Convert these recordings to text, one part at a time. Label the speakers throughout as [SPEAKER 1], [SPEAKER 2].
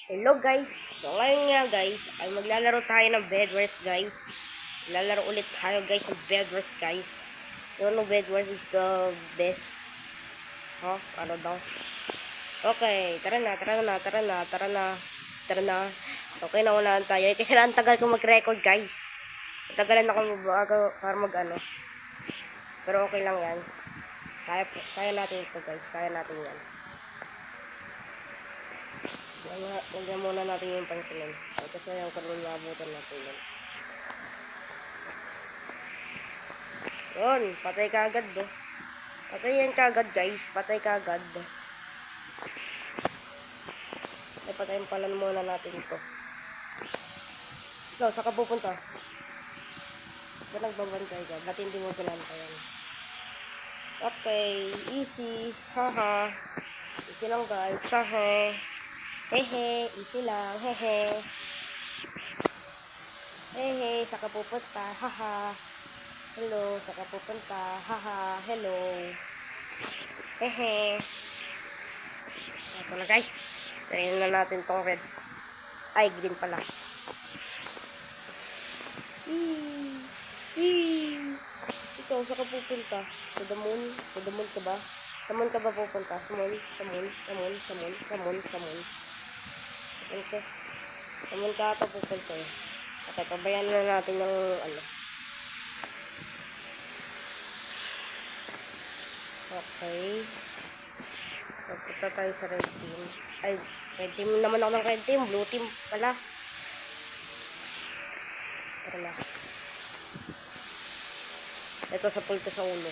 [SPEAKER 1] Hello guys, so ngayon nga guys, ay maglalaro tayo ng Bed Wars guys. Lalaro ulit tayo guys ng Bed Wars guys. You know Bed Wars is the best. Ano daw? Okay, tara na. Okay, naunahan tayo. Kasi lang tagal ko mag-record guys. Tagalan ako para mag-ano. Pero okay lang yan. Kaya natin ito guys, kaya natin yan. Lagyan muna natin yung pansinin. Kasi yung karoon maabutan natin yan. Yun, patay ka agad do. Patay yan ka agad guys. Patay ka agad. Ay, patayin pala muna natin ito. Ikaw, saan ka pupunta? Ba't nagbabantay ka? Ba't hindi mo pinantayan? Okay, easy. Haha. Easy lang guys. Haha. Hehe, easy lang. Hehe. Hehe, saan ka pupunta? Haha. Hello, saan ka pupunta? Haha. Hello. Hehe. Ito na guys. Tarayin na natin tong red. Ay, green pala. Ikaw, saan ka pupunta? Sa the moon? Sa the moon ka ba? Sa moon ka ba pupunta? Sa moon? Okay. Sa moon ka ata pupunta eh. Okay, pabayan na natin yung ano. Okay. Pupunta tayo sa red team. Ay, red team naman ako ng red team. Blue team pala. Tara na. Ito sa pulto sa ulo.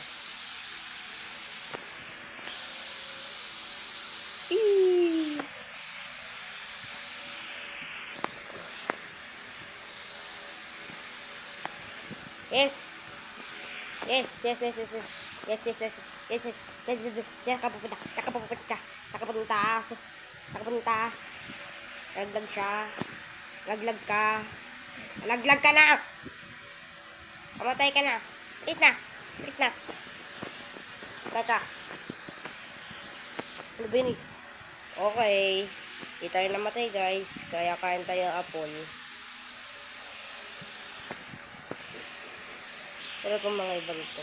[SPEAKER 1] Yes. Nakapunta. Laglag siya. Laglag ka. Laglag ka na. Kamatay ka na. Bilis na. Tata. Ano ba yun? Okay. Hindi tayo namatay guys. Kaya kain tayo apple. Pero kung mga iba nito.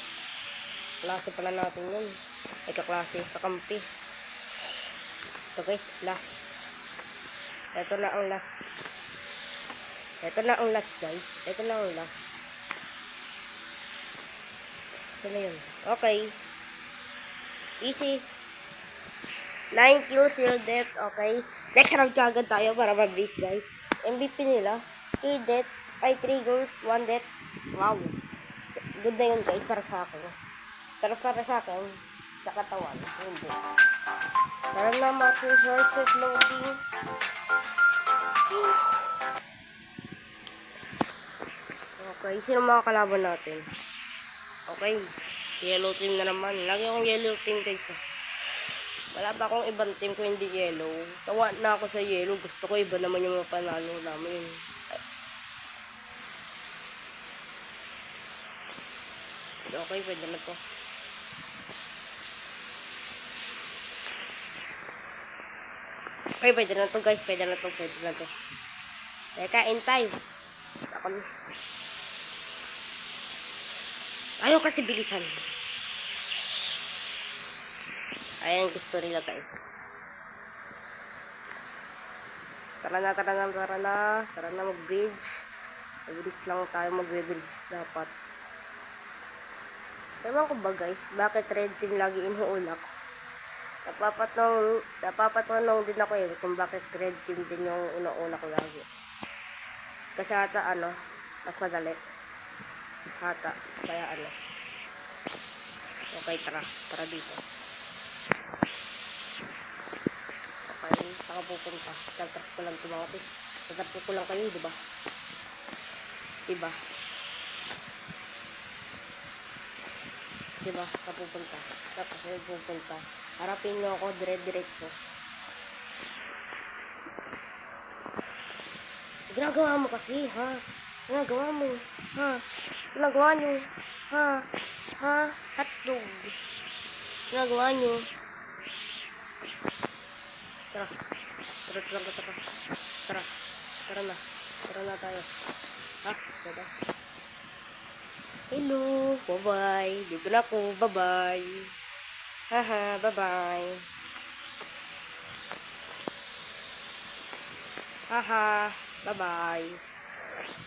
[SPEAKER 1] Klase pala natin yun. Ay kaklase. Kakampi. Ito guys. Last. Ito na ang last guys. Ito na ang last. Ito na yun. Okay. Easy. 9 kills, 0 death. Okay. Next round kagad tayo para mabilis guys. MVP nila. 3 death. Ay 3 goals, 1 death. Wow. Good na yun guys para sa akin. Pero para sa akin, sa katawan. Hindi. Para na mga resources loading. Okay. Sino mga kalaban natin? Okay. Yellow team na naman. Lagi akong yellow team guys. Wala pa akong ibang team kung hindi yellow. Tawa na ako sa yellow. Gusto ko iba naman yung mga panalo namin. Okay, pwede na to. Okay, pwede na to guys. Pwede na to. Teka, in time. Ayaw kasi bilisan. Ayan gusto nila guys. Tara na mag-bridge. Mabilis lang tayo mag-bridge dapat. Ewan ko ba guys, bakit red team lagi inuulak? Napapatanong din ako kung bakit red team din yung una-una ko lagi. Kasi ata mas madali. Kaya Okay, tara dito. Okay, saka pupunta. Tatrap ko lang tumawati. Tatrap ko lang kayo, diba? Diba? Kapupunta. Tapos pupunta. Harapin nyo ako diretso. Ginagawa mo kasi, ha? Ginagawa mo, ha? Ginagawa nyo, ha? Hotdog. Ginagawa nyo. Tara. Tara na. Tara na tayo. Ha? Tara. Hello. Bye-bye. Dito na ako. Bye-bye. Haha. Bye-bye. Haha. Bye-bye.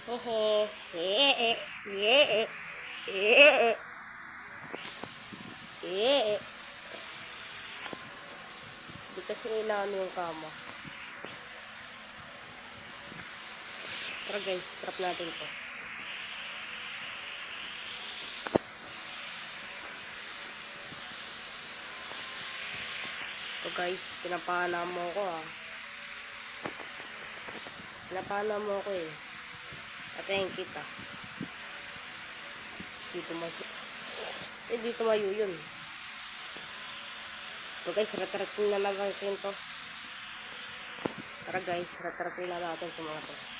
[SPEAKER 1] Hehe. Hehe. Hehe. Hehe. Hehe. Di kasi ilan yung kama. Tara guys, trap natin to. Ito guys, pinapana mo ko Pinapana mo ko eh. Atayin kita. Dito mayo yun. Ito guys, rataratin na natin to. Tara guys, rataratin na natin ito mga to.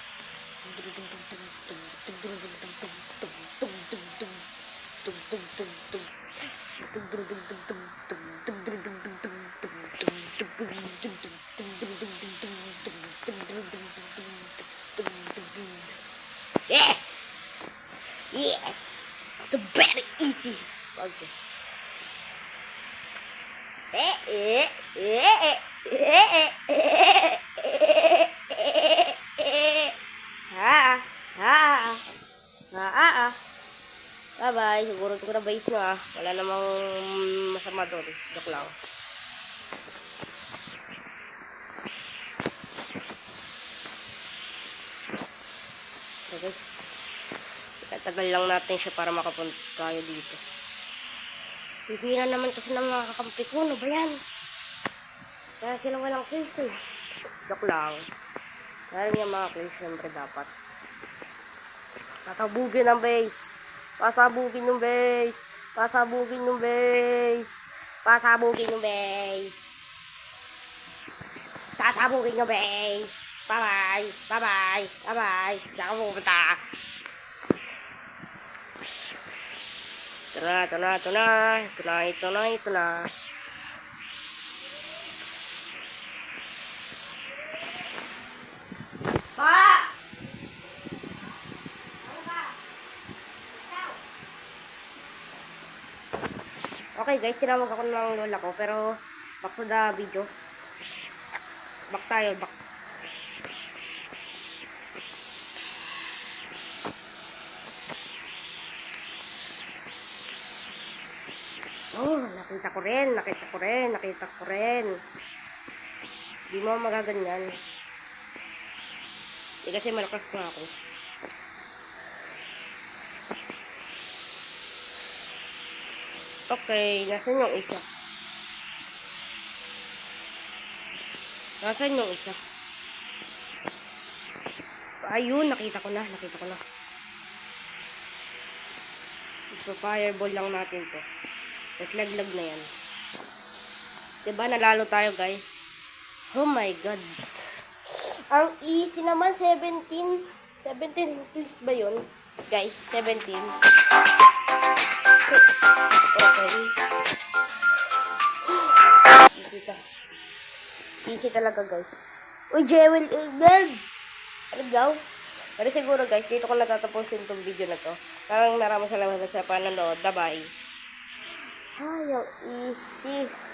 [SPEAKER 1] Yes! Yes! So very easy. Okay. Bye-bye. Siguro ito ko na base na Wala namang masama doon. Joke lang. So guys, tagal lang natin siya para makapunta tayo dito. Bihira naman kasi ng mga kakampi ko. Ano ba yan? Kaya sila walang kills eh. Joke lang. Kaya yung mga kills syempre dapat. Pasabugin ang base. Pasabugin yung base. Pasabugin yung base. Pasabugin yung base. Pasabugin yung base. Bye-bye. Bye-bye. Bye-bye. Diyan ka pupunta. Ito na. Okay guys, tinawag ako ng lola ko, pero back to the video. Back. Oh, nakita ko rin. Di mo magaganyan. Kasi malakas nga ako. Okay, nasan yung isa? Ayun, nakita ko na. So, fireball lang natin to. Tapos laglag na yan. Diba, nalalo tayo guys? Oh my god. Ang easy naman, 17 kills ba yun? Guys, 17. Okay. Easy talaga guys. Uy, Jewel, ano daw? Pero siguro guys, dito ko natatapusin itong video na to. Parang maraming salamat sa panonood. Bye-bye. Ay, ang easy.